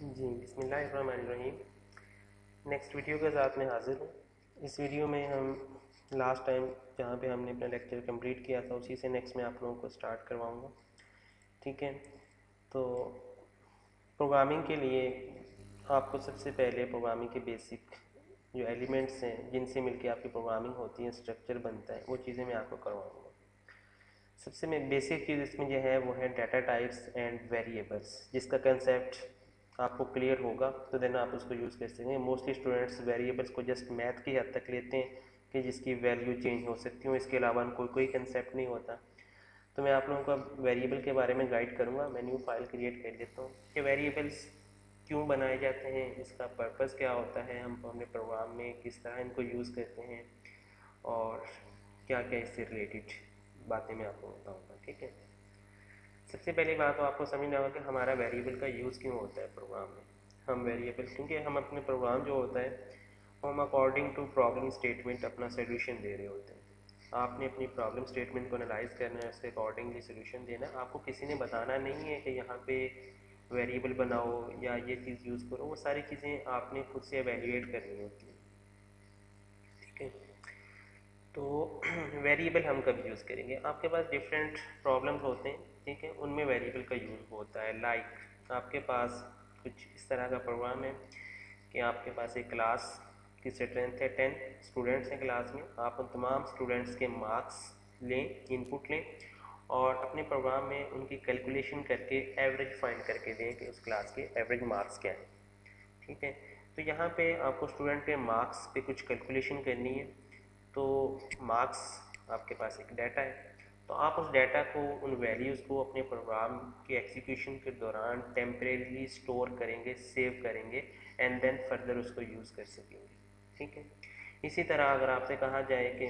जी बिस्मिल्लाहिर्रहमानिर्रहीम। Next video के साथ मैं हाज़िर हूँ। इस वीडियो में हम लास्ट टाइम जहाँ पे हमने अपना लेक्चर कंप्लीट किया था उसी से नेक्स्ट मैं आप लोगों को स्टार्ट करवाऊँगा। ठीक है, तो प्रोग्रामिंग के लिए आपको सबसे पहले प्रोग्रामिंग के बेसिक जो एलिमेंट्स हैं जिनसे मिलके आपकी प्रोग्रामिंग होती है, स्ट्रक्चर बनता है, वो चीज़ें मैं आपको करवाऊँगा। सबसे में बेसिक चीज़ इसमें जो है वो है डाटा टाइप्स एंड वेरिएबल्स, जिसका कंसेप्ट आपको क्लियर होगा तो देन आप उसको यूज़ कर सकेंगे। मोस्टली स्टूडेंट्स वेरिएबल्स को जस्ट मैथ की हद तक लेते हैं कि जिसकी वैल्यू चेंज हो सकती हो, इसके अलावा कोई कंसेप्ट नहीं होता। तो मैं आप लोगों को वेरिएबल के बारे में गाइड करूँगा। मैं न्यू फाइल क्रिएट कर देता हूँ कि वेरिएबल्स क्यों बनाए जाते हैं, इसका पर्पस क्या होता है, हम अपने प्रोग्राम में किस तरह इनको यूज़ करते हैं और क्या क्या इससे रिलेटेड बातें मैं आपको बताऊँगा। ठीक है, सबसे पहली बात तो आपको समझना होगा कि हमारा वेरिएबल का यूज़ क्यों होता है प्रोग्राम में। हम वेरिएबल क्योंकि हम अपने प्रोग्राम जो होता है हम अकॉर्डिंग टू प्रॉब्लम स्टेटमेंट अपना सोल्यूशन दे रहे होते हैं। आपने अपनी प्रॉब्लम स्टेटमेंट को एनालाइज करना है, उसके अकॉर्डिंगली सोल्यूशन देना है। आपको किसी ने बताना नहीं है कि यहाँ पे वेरिएबल बनाओ या ये चीज़ यूज़ करो, वो सारी चीज़ें आपने खुद से एवेल्यूएट करनी होती है। ठीक है, तो वेरिएबल हम कब यूज़ करेंगे, आपके पास डिफरेंट प्रॉब्लम्स होते हैं। ठीक है, उनमें वेरिएबल का यूज़ होता है। लाइक आपके पास कुछ इस तरह का प्रोग्राम है कि आपके पास एक क्लास की स्ट्रेंथ है 10 स्टूडेंट्स हैं क्लास में। आप उन तमाम स्टूडेंट्स के मार्क्स लें, इनपुट लें और अपने प्रोग्राम में उनकी कैलकुलेशन करके एवरेज फाइंड करके दें कि उस क्लास के एवरेज मार्क्स क्या हैं। ठीक है, तो यहाँ पे आपको स्टूडेंट के मार्क्स पे कुछ कैलकुलेशन करनी है। तो मार्क्स आपके पास एक डाटा है, तो आप उस डाटा को, उन वैल्यूज़ को अपने प्रोग्राम के एग्जीक्यूशन के दौरान टेम्परेरी स्टोर करेंगे, सेव करेंगे एंड देन फर्दर उसको यूज़ कर सकेंगे। ठीक है, इसी तरह अगर आपसे कहा जाए कि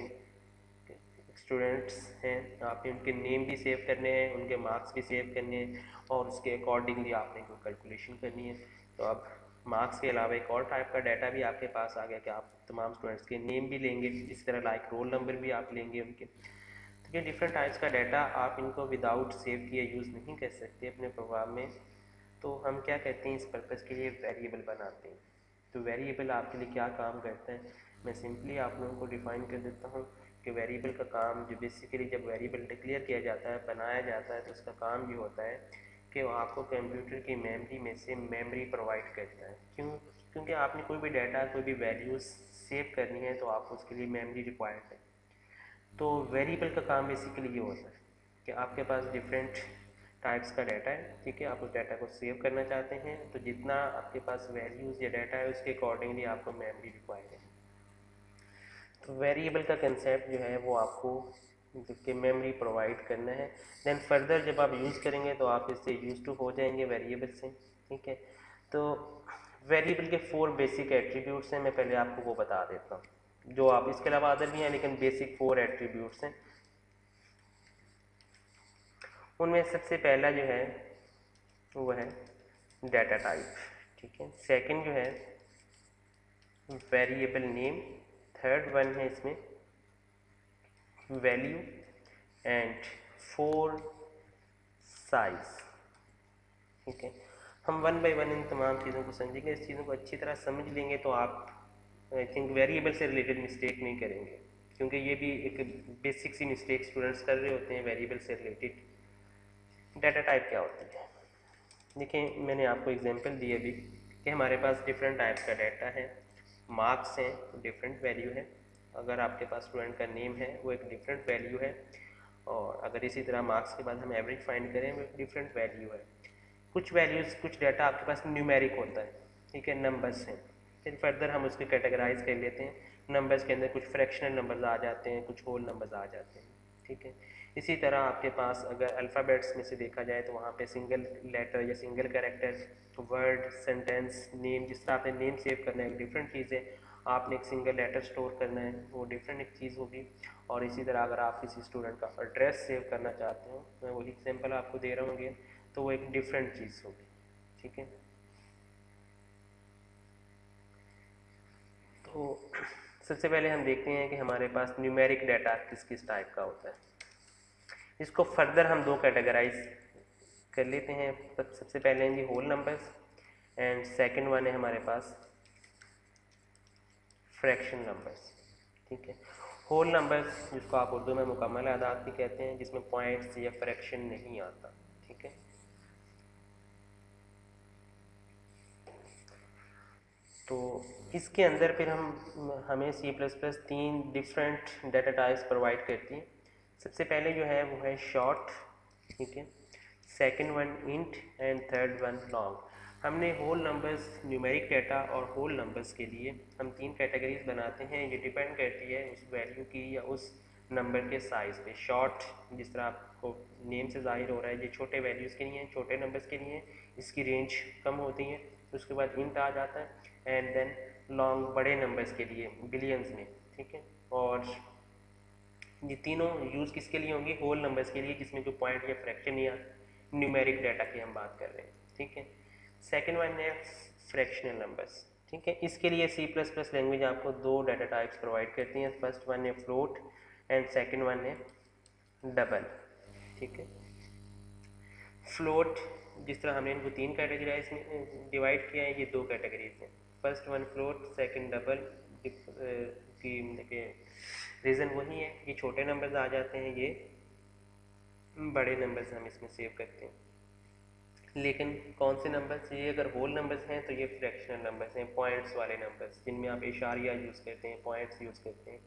स्टूडेंट्स हैं, आपने उनके नेम भी सेव करने हैं, उनके मार्क्स भी सेव करने हैं और उसके अकॉर्डिंगली आपने कोई कैलकुलेशन करनी है। तो अब मार्क्स के अलावा एक और टाइप का डाटा भी आपके पास आ गया कि आप तमाम स्टूडेंट्स के नेम भी लेंगे, इस तरह लाइक रोल नंबर भी आप लेंगे उनके। तो ये डिफरेंट टाइप्स का डाटा, आप इनको विदाउट सेव किए यूज़ नहीं कर सकते अपने प्रोग्राम में। तो हम क्या कहते हैं, इस पर्पज़ के लिए वेरिएबल बनाते हैं। तो वेरिएबल आपके लिए क्या काम करता है, मैं सिंपली आप लोगों को डिफ़ाइन कर देता हूँ कि वेरिएबल का काम जो बेसिकली जब वेरिएबल डिक्लेयर किया जाता है, बनाया जाता है, तो उसका काम ये होता है कि वो आपको कंप्यूटर की मेमोरी में से मेमोरी प्रोवाइड करता है। क्यों? क्योंकि आपने कोई भी डाटा, कोई भी वैल्यूज़ सेव करनी है तो आपको उसके लिए मेमोरी रिक्वायर्ड है। तो वेरिएबल का काम बेसिकली ये होता है कि आपके पास डिफरेंट टाइप्स का डाटा है। ठीक है, आप उस डाटा को सेव करना चाहते हैं तो जितना आपके पास वैल्यूज़ या डाटा है उसके अकॉर्डिंगली आपको मेमोरी रिक्वायर्ड है। तो वेरिएबल का कंसेप्ट जो है वो आपको कि मेमोरी प्रोवाइड करना है। देन फर्दर जब आप यूज़ करेंगे तो आप इससे यूज टू हो जाएंगे वेरिएबल से। ठीक है, तो वेरिएबल के 4 बेसिक एट्रीब्यूट्स हैं, मैं पहले आपको वो बता देता हूँ। जो आप इसके अलावा अदर भी हैं लेकिन बेसिक 4 एट्रीब्यूट्स हैं। उनमें सबसे पहला जो है वो है डाटा टाइप। ठीक है, सेकंड जो है वेरिएबल नेम, थर्ड वन है इसमें वैल्यू एंड 4 साइज। ठीक है, हम वन बाय वन इन तमाम चीज़ों को समझेंगे। इस चीज़ों को अच्छी तरह समझ लेंगे तो आप आई थिंक वेरिएबल से रिलेटेड मिस्टेक नहीं करेंगे, क्योंकि ये भी एक बेसिक सी मिस्टेक स्टूडेंट्स कर रहे होते हैं वेरिएबल से रिलेटेड। डाटा टाइप क्या होती है, देखिए मैंने आपको एग्जांपल दी अभी कि हमारे पास डिफरेंट टाइप्स का डाटा है। मार्क्स हैं तो डिफरेंट वैल्यू है, अगर आपके पास स्टूडेंट का नेम है वो एक डिफरेंट वैल्यू है, और अगर इसी तरह मार्क्स के बाद हम एवरेज फाइंड करें वो एक डिफरेंट वैल्यू है। कुछ वैल्यूज़, कुछ डाटा आपके पास न्यूमेरिक होता है। ठीक है, नंबर्स हैं। फिर फर्दर हम उसको कैटेगराइज कर लेते हैं। नंबर्स के अंदर कुछ फ्रैक्शनल नंबर्स आ जाते हैं, कुछ होल नंबर्स आ जाते हैं। ठीक है, इसी तरह आपके पास अगर अल्फ़ाबेट्स में से देखा जाए तो वहाँ पे सिंगल लेटर या single character, word, sentence, name, जिस तरह आपने नेम सेव करना है एक डिफरेंट चीज़ है, आपने एक सिंगल लेटर स्टोर करना है वो डिफरेंट एक चीज़ होगी। और इसी तरह अगर आप किसी स्टूडेंट का एड्रेस सेव करना चाहते हो, मैं वही एग्जाम्पल आपको दे रहा हूँ, तो वो एक डिफरेंट चीज़ होगी। ठीक है, तो सबसे पहले हम देखते हैं कि हमारे पास न्यूमेरिक डाटा किस किस टाइप का होता है। इसको फर्दर हम दो कैटेगराइज कर लेते हैं। सबसे पहले हैं जी whole numbers. And second one है हमारे पास फ्रैक्शन नंबर्स। ठीक है, होल नंबर्स जिसको आप उर्दू में मुकम्मल आदाद भी कहते हैं, जिसमें पॉइंट्स या फ्रैक्शन नहीं आता। ठीक है, तो इसके अंदर फिर हमें C++ 3 different data types provide करती है। सबसे पहले जो है वो है शॉर्ट, ठीक है, second one int and third one long. हमने होल नंबर्स, न्यूमेरिक डाटा और होल नंबर्स के लिए हम 3 कैटेगरीज बनाते हैं। ये डिपेंड करती है उस वैल्यू की या उस नंबर के साइज़ पे। शॉर्ट जिस तरह आपको नेम से जाहिर हो रहा है, ये छोटे वैल्यूज़ के लिए हैं, छोटे नंबर्स के लिए, इसकी रेंज कम होती है। उसके बाद इंट आ जाता है, एंड देन लॉन्ग बड़े नंबर्स के लिए बिलियंस में। ठीक है, और ये तीनों यूज़ किसके लिए होंगी? होल नंबर्स के लिए, जिसमें जो पॉइंट या फ्रैक्शन या न्यूमेरिक डाटा की हम बात कर रहे हैं। ठीक है, सेकेंड वन है फ्रैक्शनल नंबर्स। ठीक है, इसके लिए C++ लैंग्वेज आपको 2 डाटा टाइप्स प्रोवाइड करती हैं। फर्स्ट वन है फ्लोट एंड सेकेंड वन है डबल। ठीक है, फ्लोट जिस तरह हमने इनको 3 कैटेगराइज में डिवाइड किया है, ये 2 कैटेगरीज हैं। First one float, second double. की देखिए रीज़न वही है, ये छोटे नंबर्स आ जाते हैं, ये बड़े नंबर्स हम इसमें सेव करते हैं। लेकिन कौन से नंबर्स? ये अगर होल नंबर्स हैं तो ये फ्रैक्शनल नंबर्स हैं, पॉइंट्स वाले नंबर्स, जिनमें आप इशारिया यूज़ करते हैं, पॉइंट्स यूज़ करते हैं।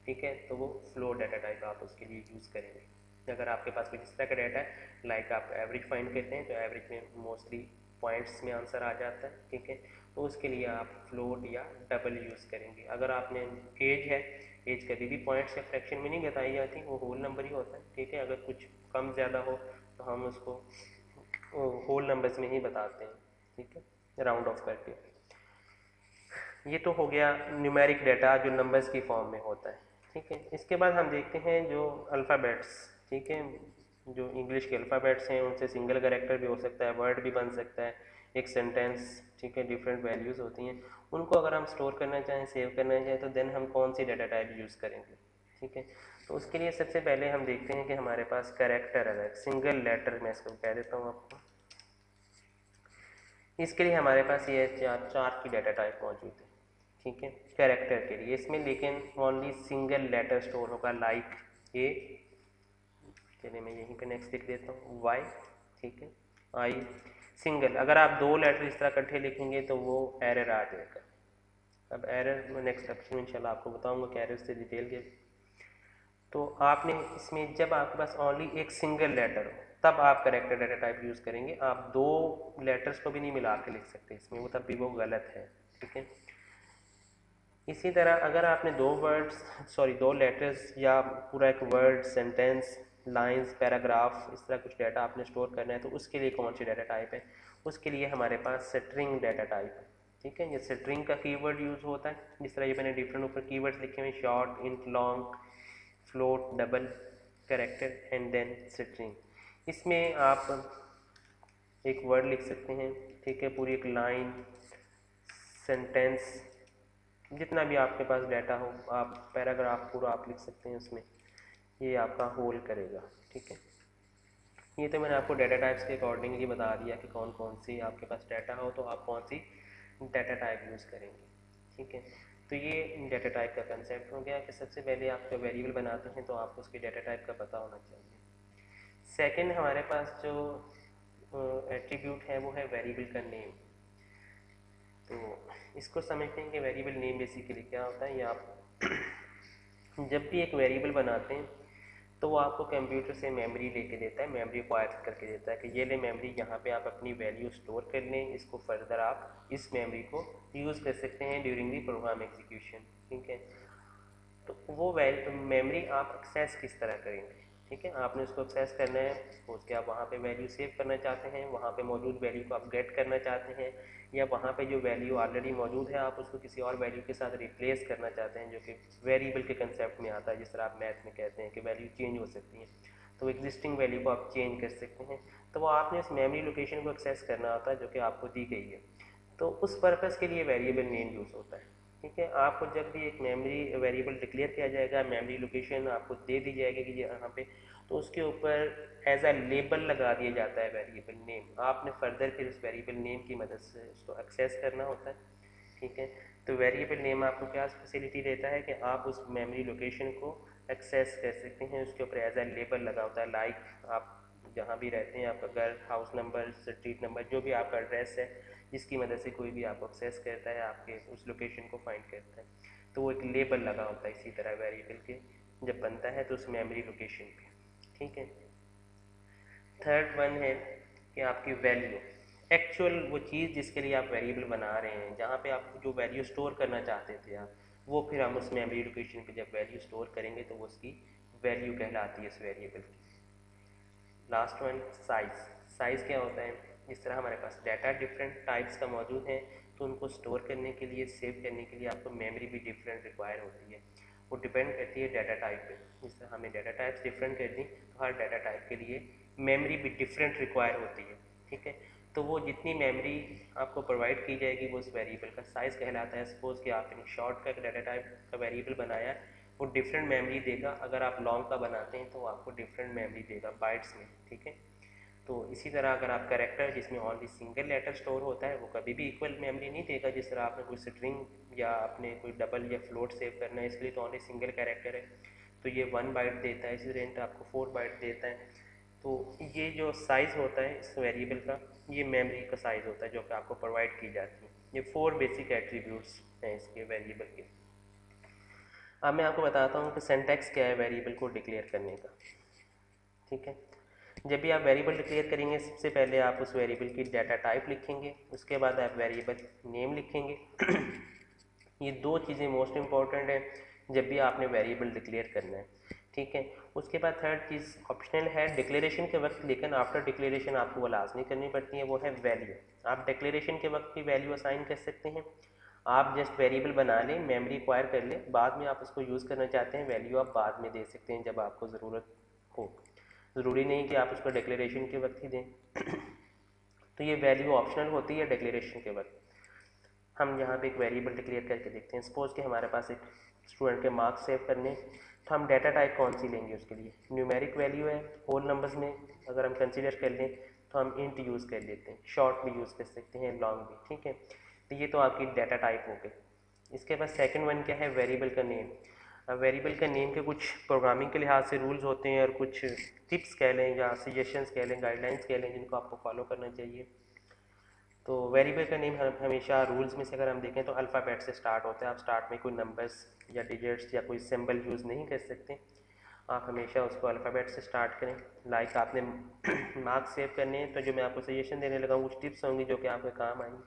ठीक है, तो वो फ्लोट डाटा टाइप आप उसके लिए यूज़ करेंगे। अगर आपके पास कोई इस तरह का डाटा है, लाइक आप एवरेज फाइंड करते हैं, तो एवरेज में मोस्टली पॉइंट्स में आंसर आ जाता है। ठीक है, तो उसके लिए आप फ्लोट या डबल यूज़ करेंगे। अगर आपने एज है, एज कभी भी पॉइंट्स या फ्रैक्शन में नहीं बताई जाती, वो होल नंबर ही होता है। ठीक है, अगर कुछ कम ज़्यादा हो तो हम उसको होल नंबर्स में ही बताते हैं। ठीक है, राउंड ऑफ करके। ये तो हो गया न्यूमेरिक डाटा जो नंबर्स की फॉर्म में होता है। ठीक है, इसके बाद हम देखते हैं जो अल्फ़ाबेट्स। ठीक है, जो इंग्लिश के अल्फ़ाबेट्स हैं, उनसे सिंगल कैरेक्टर भी हो सकता है, वर्ड भी बन सकता है, एक सेंटेंस। ठीक है, डिफरेंट वैल्यूज़ होती हैं। उनको अगर हम स्टोर करना चाहें, सेव करना चाहें, तो देन हम कौन सी डाटा टाइप यूज़ करेंगे? ठीक है, तो उसके लिए सबसे पहले हम देखते हैं कि हमारे पास कैरेक्टर अलग, सिंगल लेटर, मैं इसको कह देता हूँ आपको। इसके लिए हमारे पास ये चार की डाटा टाइप मौजूद है। ठीक है, कैरेक्टर के लिए इसमें लेकिन ओनली सिंगल लेटर स्टोर होगा, लाइक ए। चलिए मैं यहीं पे नेक्स्ट लिख देता हूँ, वाई। ठीक है, आई, सिंगल। अगर आप 2 लेटर इस तरह इकट्ठे लिखेंगे तो वो एरर आ जाएगा। अब एरर मैं नेक्स्ट लेक्चर में इंशाल्लाह आपको बताऊंगा कि एरर से डिटेल के। तो आपने इसमें जब आपके पास ओनली एक सिंगल लेटर हो, तब आप करेक्टर डाटा टाइप यूज़ करेंगे। आप 2 लेटर्स को भी नहीं मिला के लिख सकते इसमें, वो तब भी वो गलत है। ठीक है, इसी तरह अगर आपने 2 लेटर्स या पूरा एक वर्ड, सेंटेंस, लाइंस, पैराग्राफ, इस तरह कुछ डाटा आपने स्टोर करना है, तो उसके लिए कौन सी डाटा टाइप है? उसके लिए हमारे पास स्ट्रिंग डाटा टाइप है। ठीक है, ये स्ट्रिंग का कीवर्ड यूज़ होता है। जिस तरह ये मैंने डिफरेंट ऊपर कीवर्ड्स लिखे हुए, short, int, long, float, double, character and then string. इसमें आप एक वर्ड लिख सकते हैं। ठीक है, पूरी एक लाइन, सेंटेंस, जितना भी आपके पास डाटा हो, आप पैराग्राफ पूरा आप लिख सकते हैं उसमें, ये आपका होल करेगा। ठीक है, ये तो मैंने आपको डाटा टाइप्स के अकॉर्डिंगली बता दिया कि कौन कौन सी आपके पास डाटा हो तो आप कौन सी डाटा टाइप यूज़ करेंगे। ठीक है, तो ये डाटा टाइप का कंसेप्ट हो गया कि सबसे पहले आप जब वेरिएबल बनाते हैं तो आपको उसकी डाटा टाइप का पता होना चाहिए। सेकंड हमारे पास जो एट्रीब्यूट है वो है वेरिएबल का नेम। तो इसको समझते हैं कि वेरिएबल नेम बेसिकली क्या होता है। ये आप जब भी एक वेरिएबल बनाते हैं तो वो आपको कंप्यूटर से मेमोरी लेके देता है, मेमोरी को एक्ट करके देता है कि ये ले मेमोरी, यहाँ पे आप अपनी वैल्यू स्टोर कर लें, इसको फर्दर आप इस मेमोरी को यूज़ कर सकते हैं ड्यूरिंग दी प्रोग्राम एग्जीक्यूशन। ठीक है, तो वो मेमोरी आप एक्सेस किस तरह करेंगे? ठीक है, आपने उसको एक्सेस करना है, सपोज के आप वहाँ पे वैल्यू सेव करना चाहते हैं, वहाँ पे मौजूद वैल्यू को आप गेट करना चाहते हैं, या वहाँ पे जो वैल्यू ऑलरेडी मौजूद है आप उसको किसी और वैल्यू के साथ रिप्लेस करना चाहते हैं, जो कि वेरिएबल के कंसेप्ट में आता है। जिस तरह आप मैथ में कहते हैं कि वैल्यू चेंज हो सकती है, तो एग्जिस्टिंग वैल्यू को आप चेंज कर सकते हैं। तो वो आपने उस मेमोरी लोकेशन को एक्सेस करना होता है जो कि आपको दी गई है। तो उस पर्पज़ के लिए वेरिएबल नेम यूज़ होता है। ठीक है, आपको जब भी एक मेमोरी वेरिएबल डिक्लेयर किया जाएगा, मेमोरी लोकेशन आपको दे दी जाएगी कि यहाँ पे तो उसके ऊपर एज अ लेबल लगा दिया जाता है वेरिएबल नेम। आपने फर्दर फिर उस वेरिएबल नेम की मदद से उसको एक्सेस करना होता है, ठीक है। तो वेरिएबल नेम आपको क्या फैसिलिटी देता है कि आप उस मेमोरी लोकेशन को एक्सेस कर सकते हैं। उसके ऊपर एज अ लेबल लगा होता है, लाइक आप जहाँ भी रहते हैं, आपका घर, हाउस नंबर, स्ट्रीट नंबर, जो भी आपका एड्रेस है, जिसकी मदद से कोई भी आपको एक्सेस करता है, आपके उस लोकेशन को फाइंड करता है, तो वो एक लेबल लगा होता है इसी तरह वेरिएबल के जब बनता है तो उस मेमोरी लोकेशन पे, ठीक है। थर्ड वन है कि आपकी वैल्यू, एक्चुअल वो चीज़ जिसके लिए आप वेरिएबल बना रहे हैं, जहाँ पे आप जो वैल्यू स्टोर करना चाहते थे आप, वो फिर हम उस मेमोरी लोकेशन पे जब वैल्यू स्टोर करेंगे तो वो उसकी वैल्यू कहलाती है उस वेरिएबल की। Last one size. साइज़ क्या होता है, जिस तरह हमारे पास डाटा डिफरेंट टाइप्स का मौजूद है तो उनको स्टोर करने के लिए, सेव करने के लिए आपको मेमोरी भी डिफरेंट रिक्वायर होती है। वो डिपेंड करती है डाटा टाइप पे। जिस तरह हमें डाटा टाइप्स डिफरेंट कर दी तो हर डाटा टाइप के लिए मेमोरी भी डिफरेंट रिक्वायर होती है, ठीक है। तो वो जितनी मेमोरी आपको प्रोवाइड की जाएगी वो उस वेरिएबल का साइज़ कहलाता है। सपोज़ कि आपने शॉर्ट का डाटा टाइप का वेरिएबल बनाया, वो डिफरेंट मेमोरी देगा। अगर आप लॉन्ग का बनाते हैं तो आपको डिफरेंट मेमोरी देगा बाइट्स में, ठीक है। तो इसी तरह अगर आप कैरेक्टर जिसमें ओनली सिंगल लेटर स्टोर होता है वो कभी भी इक्वल मेमोरी नहीं देगा। जिस तरह आपने कोई स्ट्रिंग या आपने कोई डबल या फ्लोट सेव करना है, इसलिए तो ओनली सिंगल कैरेक्टर है तो ये 1 बाइट देता है, इसी तरह आपको 4 बाइट देता है। तो ये जो साइज़ होता है इस वेरिएबल का, ये मेमोरी का साइज़ होता है जो कि आपको प्रोवाइड की जाती है। ये 4 बेसिक एट्रीब्यूट्स हैं इसके वेरिएबल के। अब मैं आपको बताता हूँ कि सिंटैक्स क्या है वेरिएबल को डिक्लेयर करने का, ठीक है। जब भी आप वेरिएबल डिक्लेयर करेंगे, सबसे पहले आप उस वेरिएबल की डाटा टाइप लिखेंगे, उसके बाद आप वेरिएबल नेम लिखेंगे। ये दो चीज़ें मोस्ट इंपॉर्टेंट है जब भी आपने वेरिएबल डिक्लेयर करना है, ठीक है। उसके बाद थर्ड चीज़ ऑप्शनल है डिक्लेरेशन के वक्त, लेकिन आफ्टर डिक्लेरेशन आपको वो लाजमी करनी पड़ती है, वो है वैल्यू। आप डिक्लेरेशन के वक्त भी वैल्यू असाइन कर सकते हैं। आप जस्ट वेरिएबल बना लें, मेमोरी एक्वायर कर लें, बाद में आप उसको यूज़ करना चाहते हैं, वैल्यू आप बाद में दे सकते हैं जब आपको ज़रूरत हो। ज़रूरी नहीं कि आप उसको डिक्लेरेशन के वक्त ही दें। तो ये वैल्यू ऑप्शनल होती है डिक्लेरेशन के वक्त। हम यहाँ पे एक वेरिएबल डिक्लेयर करके देखते हैं। सपोज कि हमारे पास एक स्टूडेंट के मार्क्स सेव करने, तो हम डाटा टाइप कौन सी लेंगे उसके लिए। न्यूमेरिक वैल्यू है, होल नंबर्स में अगर हम कंसीडर कर लें तो हम इंट यूज़ कर लेते हैं, शॉर्ट भी यूज़ कर सकते हैं, लॉन्ग भी, ठीक है। तो ये तो आपकी डाटा टाइप हो गई। इसके बाद सेकंड वन क्या है, वेरिएबल का नेम। अब वेरिएबल का नेम के कुछ प्रोग्रामिंग के लिहाज से रूल्स होते हैं और कुछ टिप्स कह लें या सजेशंस कह लें, गाइडलाइंस कह लें, जिनको आपको फॉलो करना चाहिए। तो वेरिएबल का नेम हमेशा रूल्स में से अगर हम देखें तो अल्फ़ाबेट से स्टार्ट होता है। आप स्टार्ट में कोई नंबर्स या डिजिट्स या कोई सिंबल यूज़ नहीं कर सकते, आप हमेशा उसको अल्फ़ाबेट से स्टार्ट करें। लाइक आपने मार्क्स सेव करने हैं तो जो मैं आपको सजेशन देने लगा हूँ, कुछ टिप्स होंगी जो कि आपके काम आएंगी।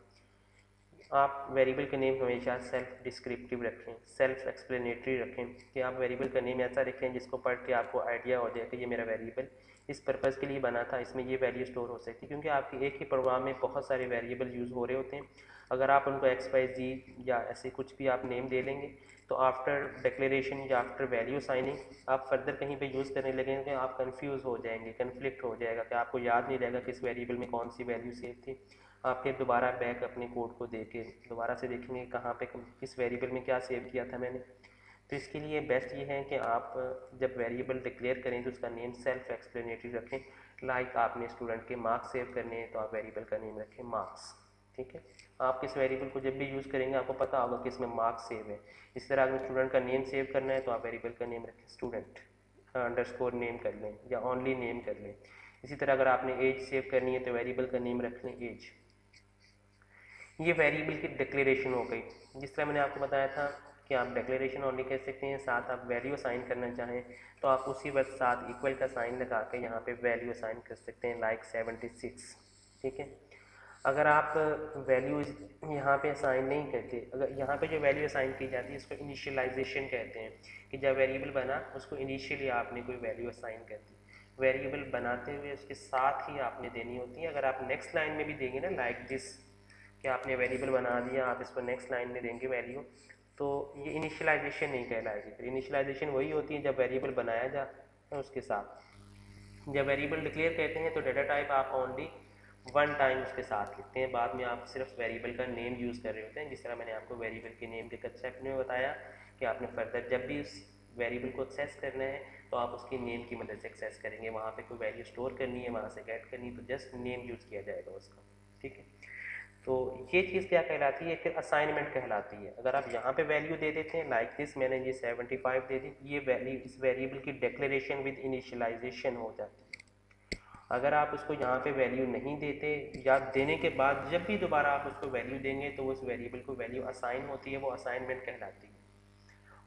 आप वेरिएबल का नेम हमेशा सेल्फ डिस्क्रिप्टिव रखें, सेल्फ एक्सप्लेनेटरी रखें, कि आप वेरिएबल का नेम ऐसा रखें जिसको पढ़ के आपको आइडिया हो जाए कि ये मेरा वेरिएबल इस पर्पज़ के लिए बना था, इसमें ये वैल्यू स्टोर हो सकती है। क्योंकि आपके एक ही प्रोग्राम में बहुत सारे वेरिएबल यूज़ हो रहे होते हैं। अगर आप उनको एक्स वाई जी या ऐसे कुछ भी आप नेम दे लेंगे तो आफ्टर डिक्लेरेशन या आफ्टर वैल्यू साइनिंग आप फर्दर कहीं पे यूज़ करने लगेंगे तो आप कंफ्यूज हो जाएंगे, कन्फ्लिक्ट हो जाएगा कि आपको याद नहीं रहेगा किस वेरिएबल में कौन सी वैल्यू सेव थी। आप फिर दोबारा बैक अपने कोड को देके दोबारा से देखेंगे कहाँ पे किस वेरिएबल में क्या सेव किया था मैंने। तो इसके लिए बेस्ट ये है कि आप जब वेरिएबल डिक्लेयर करें तो उसका नेम सेल्फ एक्सप्लेनेटरी रखें। लाइक आपने स्टूडेंट के मार्क्स सेव करने हैं तो आप वेरिएबल का नेम रखें मार्क्स, ठीक है। आप किस वेरिएबल को जब भी यूज़ करेंगे आपको पता होगा कि इसमें मार्क्स सेव है। इस तरह अगर स्टूडेंट का नेम सेव करना है तो आप वेरिएबल का नेम रखें स्टूडेंट अंडरस्कोर नेम कर लें या ओनली नेम कर लें। इसी तरह अगर आपने एज सेव करनी है तो वेरिएबल का नेम रख लें एज। ये वेरिएबल की डिक्लेरेशन हो गई। जिस तरह मैंने आपको बताया था कि आप डिक्लेरेशन ओनली कह सकते हैं, साथ आप वैल्यू असाइन करना चाहें तो आप उसी वक्त साथ इक्वल का साइन लगा के यहाँ पे वैल्यू असाइन कर सकते हैं, लाइक 76, ठीक है। अगर आप वैल्यू यहाँ पे असाइन नहीं करते, अगर यहाँ पे जो वैल्यू असाइन की जाती है इसको इनिशियलाइजेशन कहते हैं, कि जब वेरिएबल बना उसको इनिशियली आपने कोई वैल्यू असाइन कर दी, वेरिएबल बनाते हुए उसके साथ ही आपने देनी होती है। अगर आप नेक्स्ट लाइन में भी देंगे ना, लाइक दिस, कि आपने वेरिएबल बना दिया, आप इसको नेक्स्ट लाइन में देंगे वैल्यू, तो ये इनिशियलाइजेशन नहीं कहलाएगी। फिर इनिशियलाइजेशन वही होती है जब वेरिएबल बनाया जाए है उसके साथ। जब वेरिएबल डिक्लेयर कहते हैं तो डाटा टाइप आप ओनली वन टाइम उसके साथ लिखते हैं, बाद में आप सिर्फ वेरिएबल का नेम यूज़ कर रहे होते हैं। जिस तरह मैंने आपको वेरिएबल के नेम के कंसेप्ट में बताया कि आपने फर्दर जब भी उस वेरिएबल को एक्सेस करना है तो आप उसकी नेम की मदद से एक्सेस करेंगे। वहाँ पे कोई वैल्यू स्टोर करनी है, वहाँ से गेट करनी है, तो जस्ट नेम यूज़ किया जाएगा उसका, ठीक है। तो ये चीज़ क्या कहलाती है, फिर असाइनमेंट कहलाती है। अगर आप यहाँ पे वैल्यू दे देते हैं लाइक दिस, मैंने ये 75 दे दी, ये वैल्यू इस वेरिएबल की डिक्लेरेशन विद इनिशियलाइजेशन हो जाती है। अगर आप उसको यहाँ पे वैल्यू नहीं देते या देने के बाद जब भी दोबारा आप उसको वैल्यू देंगे तो उस वेरिएबल को वैल्यू असाइन होती है, वो असाइनमेंट कहलाती है।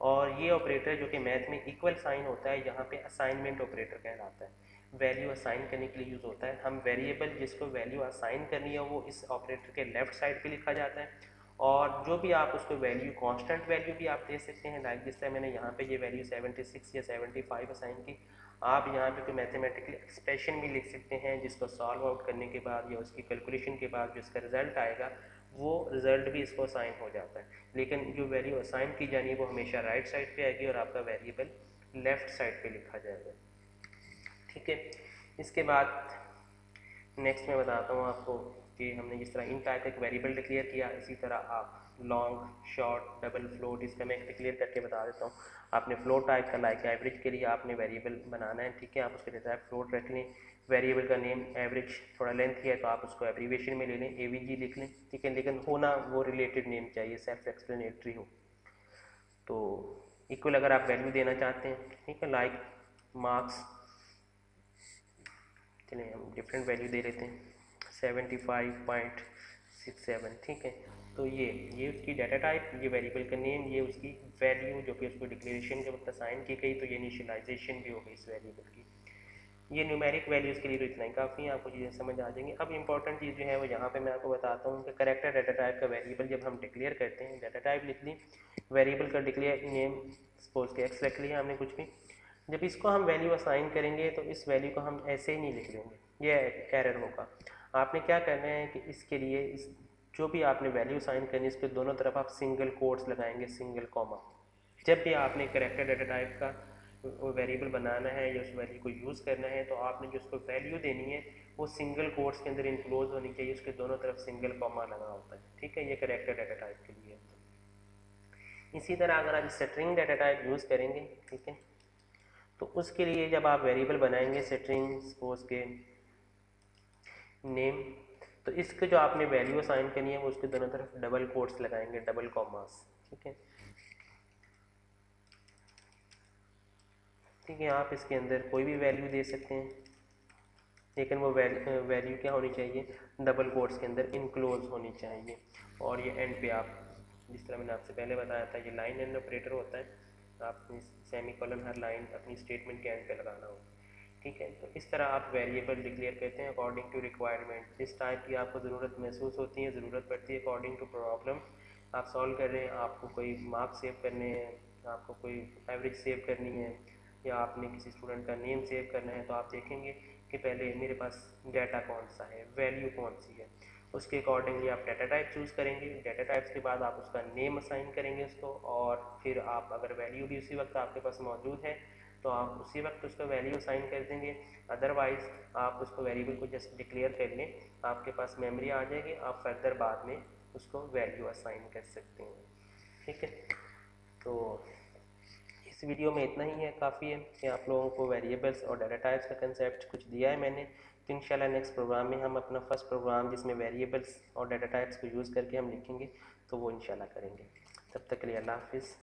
और ये ऑपरेटर जो कि मैथ में इक्वल साइन होता है, यहाँ पे असाइनमेंट ऑपरेटर कहलाता है। वैल्यू असाइन करने के लिए यूज़ होता है। हम वेरिएबल जिसको वैल्यू असाइन करनी है वो इस ऑपरेटर के लेफ्ट साइड पे लिखा जाता है, और जो भी आप उसको वैल्यू कांस्टेंट वैल्यू भी आप दे सकते हैं। लाइक जिस टाइम मैंने यहाँ पे ये वैल्यू 76 या 75 असाइन की, आप यहाँ पे कोई मैथमेटिकल एक्सप्रेशन भी लिख सकते हैं जिसको सॉल्व आउट करने के बाद या उसकी कैलकुलेशन के बाद जो इसका रिजल्ट आएगा वो रिजल्ट भी इसको असाइन हो जाता है। लेकिन जो वैल्यू असाइन की जानी है वो हमेशा राइट साइड पे आएगी और आपका वेरिएबल लेफ्ट साइड पे लिखा जाएगा, ठीक है। इसके बाद नेक्स्ट मैं बताता हूँ आपको कि हमने जिस तरह इन टाइप एक वेरिएबल डिक्लेयर किया, इसी तरह आप लॉन्ग, शॉर्ट, डबल, फ्लोट, इसका मैं डिक्लेयर करके बता देता हूँ। आपने फ्लोट टाइप का लाइक एवरेज के लिए आपने वेरिएबल बनाना है, ठीक है। आप उसके लिए फ्लोट रख लें, वेरिएबल का नेम एवरेज थोड़ा लेंथ है तो आप उसको एब्रीवेशन में ले लें, एवीजी लिख लें, ठीक है। लेकिन होना वो रिलेटेड नेम चाहिए, सेल्फ एक्सप्लेनेटरी हो। तो इक्वल अगर आप वैल्यू देना चाहते हैं, ठीक है, लाइक मार्क्स, चलिए हम डिफरेंट वैल्यू दे लेते हैं 75.67, ठीक है। तो ये उसकी डाटा टाइप, ये वेरिएबल का नेम, ये उसकी वैल्यू जो कि उसको डिक्लेरेशन के वक्त असाइन की गई, तो ये इनिशियलाइजेशन भी हो गई इस वेरिएबल की। ये न्यूमेरिक वैल्यूज़ के लिए तो इतना ही काफ़ी है, आपको चीज़ें समझ आ जाएंगी। अब इंपॉर्टेंट चीज़ जो है वो यहाँ पे मैं आपको बताता हूँ कि करेक्टर डाटा टाइप का वेरिएबल जब हम डिक्लेयर करते हैं, डाटा टाइप लिख ली, वेरिएबल का डिक्लेयर नेम सपोज के एक्स रख लिया हमने कुछ भी, जब इसको हम वैल्यू असाइन करेंगे तो इस वैल्यू को हम ऐसे ही नहीं लिख देंगे, ये एरर होगा। आपने क्या करना है कि इसके लिए इस जो भी आपने वैल्यू असाइन करनी है इसके दोनों तरफ आप सिंगल कोट्स लगाएंगे, सिंगल कॉमा। जब भी आपने करेक्टर डाटा टाइप का वेरिएबल बनाना है या उस वैल्यू को यूज़ करना है तो आपने जो उसको वैल्यू देनी है वो सिंगल कोट्स के अंदर इनक्लोज होनी चाहिए, उसके दोनों तरफ सिंगल कॉमा लगा होता है, ठीक है। ये करेक्टर डाटा टाइप के लिए। इसी तरह अगर आप स्ट्रिंग डाटा टाइप यूज़ करेंगे, ठीक है, तो उसके लिए जब आप वेरिएबल बनाएंगे स्ट्रिंग सपोज के नेम, तो इसके जो आपने वैल्यू असाइन करनी है वो उसके दोनों तरफ डबल कोट्स लगाएंगे, डबल कॉमास, ठीक है। ठीक है, आप इसके अंदर कोई भी वैल्यू दे सकते हैं, लेकिन वो वैल्यू क्या होनी चाहिए, डबल कोट्स के अंदर इनक्लोज होनी चाहिए। और ये एंड पे आप जिस तरह मैंने आपसे पहले बताया था ये लाइन एंड ऑपरेटर होता है, आपने सेमी कॉलन हर लाइन अपनी स्टेटमेंट के एंड पे लगाना होगा, ठीक है। तो इस तरह आप वेरिएबल डिक्लेयर करते हैं अकॉर्डिंग टू रिक्वायरमेंट, जिस टाइप की आपको ज़रूरत महसूस होती है, ज़रूरत पड़ती है, अकॉर्डिंग टू प्रॉब्लम आप सॉल्व कर रहे हैं, आपको कोई मार्क्स सेव करने हैं, आपको कोई एवरेज सेव करनी है, या आपने किसी स्टूडेंट का नेम सेव करना है, तो आप देखेंगे कि पहले मेरे पास डाटा कौन सा है, वैल्यू कौन सी है, उसके अकॉर्डिंगली आप डाटा टाइप चूज़ करेंगे। डाटा टाइप्स के बाद आप उसका नेम असाइन करेंगे उसको, और फिर आप अगर वैल्यू भी उसी वक्त आपके पास मौजूद है तो आप उसी वक्त उसका वैल्यू असाइन कर देंगे। अदरवाइज़ आप उसको वेरिएबल को जस्ट डिक्लेयर कर लें, आपके पास मेमोरी आ जाएगी, आप फर्दर बाद में उसको वैल्यू असाइन कर सकते हैं, ठीक है। तो इस वीडियो में इतना ही है, काफ़ी है कि आप लोगों को वेरिएबल्स और डाटा टाइप्स का कंसेप्ट कुछ दिया है मैंने। तो इंशाल्लाह नेक्स्ट प्रोग्राम में हम अपना फर्स्ट प्रोग्राम जिसमें वेरिएबल्स और डाटा टाइप्स को यूज़ करके हम लिखेंगे तो वो इंशाल्लाह करेंगे। तब तक के लिए अल्लाह हाफिज़।